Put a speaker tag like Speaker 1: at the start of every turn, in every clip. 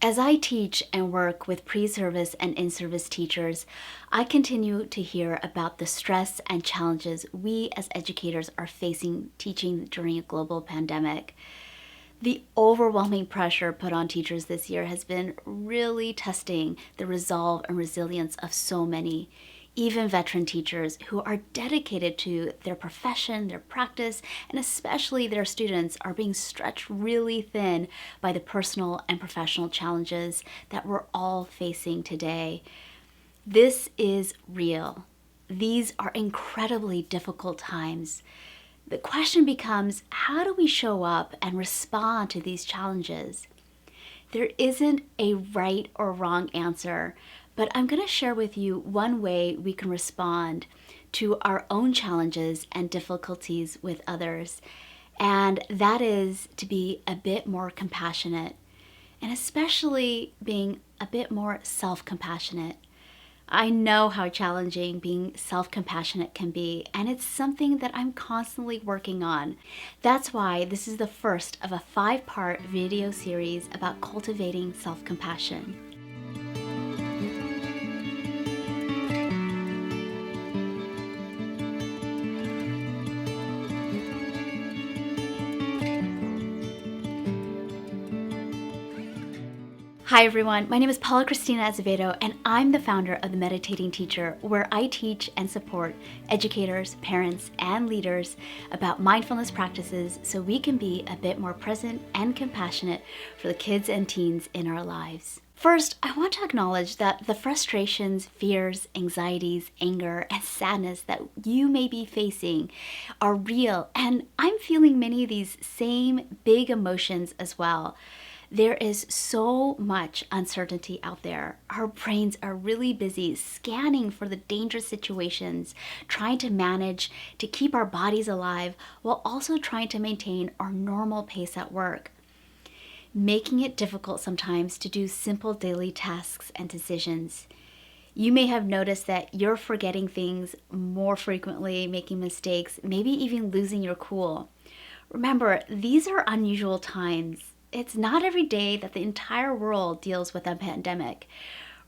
Speaker 1: As I teach and work with pre-service and in-service teachers, I continue to hear about the stress and challenges we as educators are facing teaching during a global pandemic. The overwhelming pressure put on teachers this year has been really testing the resolve and resilience of so many, even veteran teachers who are dedicated to their profession, their practice, and especially their students are being stretched really thin by the personal and professional challenges that we're all facing today. This is real. These are incredibly difficult times. The question becomes, how do we show up and respond to these challenges? There isn't a right or wrong answer, but I'm going to share with you one way we can respond to our own challenges and difficulties with others, and that is to be a bit more compassionate, and especially being a bit more self-compassionate. I know how challenging being self-compassionate can be, and it's something that I'm constantly working on. That's why this is the first of a 5-part video series about cultivating self-compassion. Hi everyone, my name is Paula Cristina Azevedo and I'm the founder of The Meditating Teacher, where I teach and support educators, parents, and leaders about mindfulness practices so we can be a bit more present and compassionate for the kids and teens in our lives. First, I want to acknowledge that the frustrations, fears, anxieties, anger, and sadness that you may be facing are real, and I'm feeling many of these same big emotions as well. There is so much uncertainty out there. Our brains are really busy scanning for the dangerous situations, trying to manage to keep our bodies alive while also trying to maintain our normal pace at work, making it difficult sometimes to do simple daily tasks and decisions. You may have noticed that you're forgetting things more frequently, making mistakes, maybe even losing your cool. Remember, these are unusual times. It's not every day that the entire world deals with a pandemic.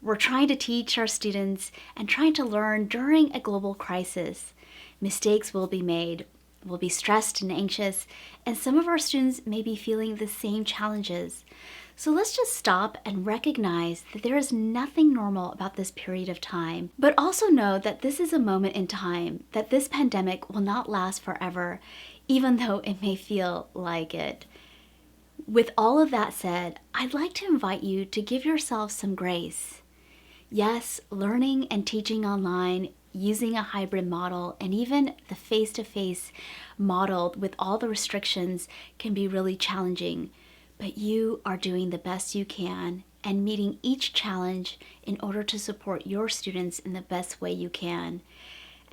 Speaker 1: We're trying to teach our students and trying to learn during a global crisis. Mistakes will be made, we'll be stressed and anxious, and some of our students may be feeling the same challenges. So let's just stop and recognize that there is nothing normal about this period of time, but also know that this is a moment in time, that this pandemic will not last forever, even though it may feel like it. With all of that said, I'd like to invite you to give yourself some grace. Yes, learning and teaching online, using a hybrid model, and even the face-to-face model with all the restrictions can be really challenging, but you are doing the best you can and meeting each challenge in order to support your students in the best way you can.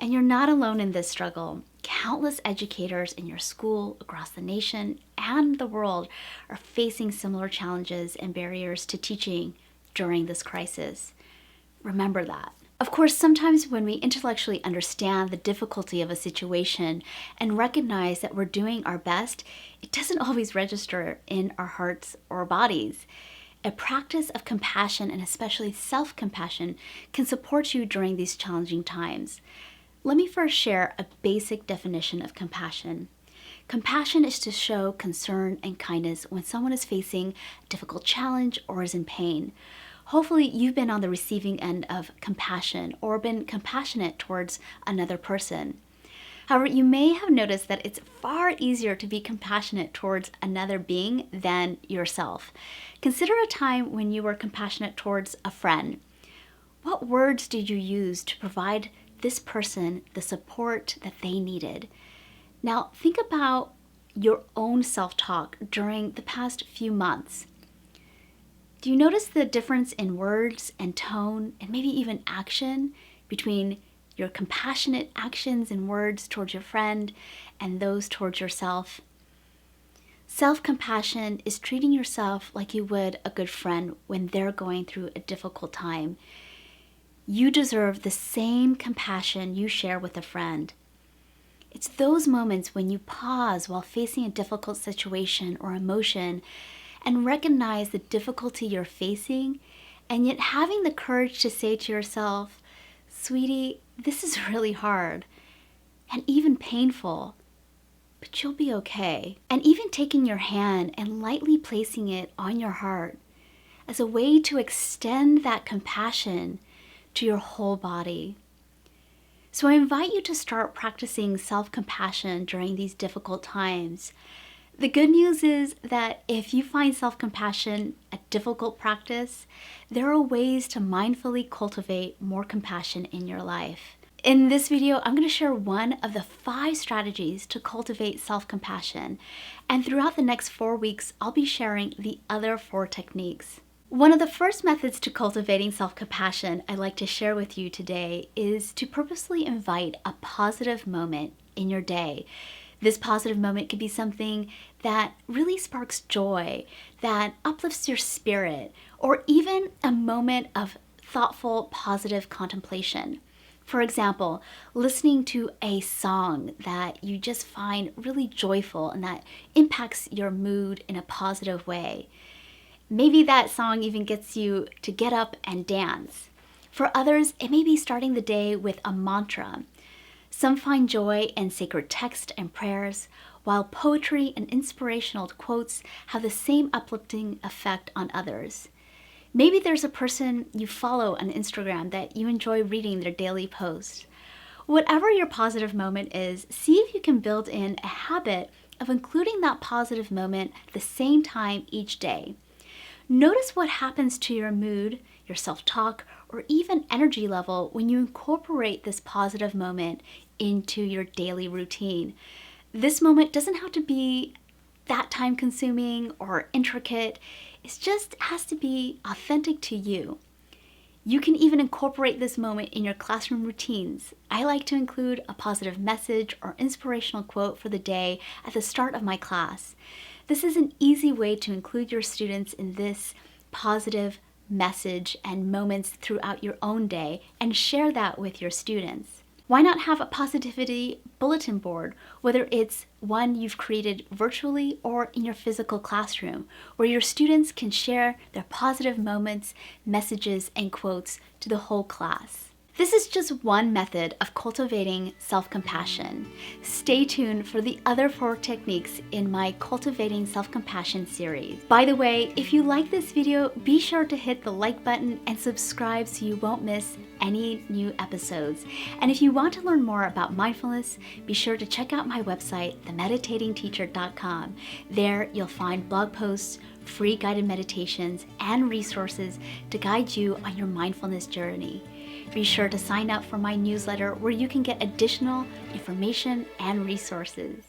Speaker 1: And you're not alone in this struggle. Countless educators in your school, across the nation, and the world are facing similar challenges and barriers to teaching during this crisis. Remember that. Of course, sometimes when we intellectually understand the difficulty of a situation and recognize that we're doing our best, it doesn't always register in our hearts or bodies. A practice of compassion, and especially self-compassion, can support you during these challenging times. Let me first share a basic definition of compassion. Compassion is to show concern and kindness when someone is facing a difficult challenge or is in pain. Hopefully, you've been on the receiving end of compassion or been compassionate towards another person. However, you may have noticed that it's far easier to be compassionate towards another being than yourself. Consider a time when you were compassionate towards a friend. What words did you use to provide this person the support that they needed? Now think about your own self-talk during the past few months. Do you notice the difference in words and tone and maybe even action between your compassionate actions and words towards your friend and those towards yourself? Self-compassion is treating yourself like you would a good friend when they're going through a difficult time. You deserve the same compassion you share with a friend. It's those moments when you pause while facing a difficult situation or emotion and recognize the difficulty you're facing, and yet having the courage to say to yourself, "Sweetie, this is really hard and even painful, but you'll be okay." And even taking your hand and lightly placing it on your heart as a way to extend that compassion to your whole body. So I invite you to start practicing self-compassion during these difficult times. The good news is that if you find self-compassion a difficult practice, there are ways to mindfully cultivate more compassion in your life. In this video, I'm going to share one of the 5 strategies to cultivate self-compassion, and throughout the next 4 weeks, I'll be sharing the other 4 techniques. One of the first methods to cultivating self-compassion I'd like to share with you today is to purposely invite a positive moment in your day. This positive moment could be something that really sparks joy, that uplifts your spirit, or even a moment of thoughtful, positive contemplation. For example, listening to a song that you just find really joyful and that impacts your mood in a positive way. Maybe that song even gets you to get up and dance. For others, it may be starting the day with a mantra. Some find joy in sacred text and prayers, while poetry and inspirational quotes have the same uplifting effect on others. Maybe there's a person you follow on Instagram that you enjoy reading their daily posts. Whatever your positive moment is, see if you can build in a habit of including that positive moment at the same time each day. Notice what happens to your mood, your self-talk, or even energy level when you incorporate this positive moment into your daily routine. This moment doesn't have to be that time-consuming or intricate. It just has to be authentic to you. You can even incorporate this moment in your classroom routines. I like to include a positive message or inspirational quote for the day at the start of my class. This is an easy way to include your students in this positive message and moments throughout your own day and share that with your students. Why not have a positivity bulletin board, whether it's one you've created virtually or in your physical classroom, where your students can share their positive moments, messages, and quotes to the whole class. This is just one method of cultivating self-compassion. Stay tuned for the other 4 techniques in my Cultivating Self-Compassion series. By the way, if you like this video, be sure to hit the like button and subscribe so you won't miss any new episodes. And if you want to learn more about mindfulness, be sure to check out my website, themeditatingteacher.com. There you'll find blog posts, free guided meditations, and resources to guide you on your mindfulness journey. Be sure to sign up for my newsletter where you can get additional information and resources.